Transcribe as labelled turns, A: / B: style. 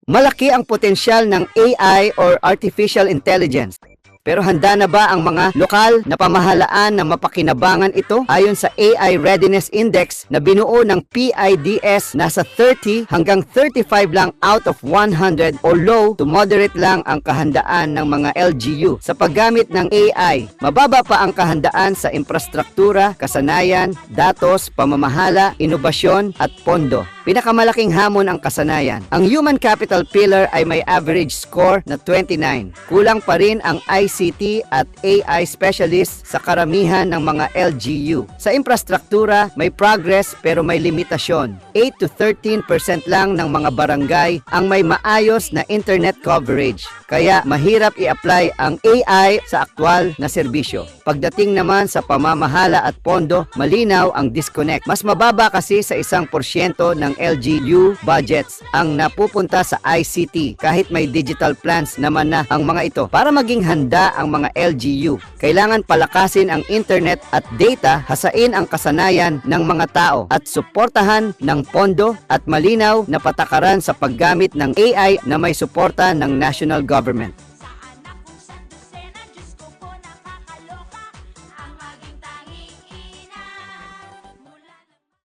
A: Malaki ang potensyal ng AI or Artificial Intelligence. Pero handa na ba ang mga lokal na pamahalaan na mapakinabangan ito? Ayon sa AI Readiness Index na binuo ng PIDS, nasa 30 hanggang 35 lang out of 100 o low to moderate lang ang kahandaan ng mga LGU sa paggamit ng AI. Mababa pa ang kahandaan sa infrastruktura, kasanayan, datos, pamamahala, inobasyon at pondo. Pinakamalaking hamon ang kasanayan. Ang human capital pillar ay may average score na 29. Kulang pa rin ang ICT at AI specialist sa karamihan ng mga LGU. Sa infrastruktura, may progress pero may limitasyon. 8 to 13% lang ng mga barangay ang may maayos na internet coverage. Kaya mahirap i-apply ang AI sa aktwal na serbisyo. Pagdating naman sa pamamahala at pondo, malinaw ang disconnect. Mas mababa kasi sa 1% ng LGU budgets ang napupunta sa ICT kahit may digital plans naman na ang mga ito. Para maging handa ang mga LGU, kailangan palakasin ang internet at data, hasain ang kasanayan ng mga tao at suportahan ng pondo at malinaw na patakaran sa paggamit ng AI na may suporta ng national government.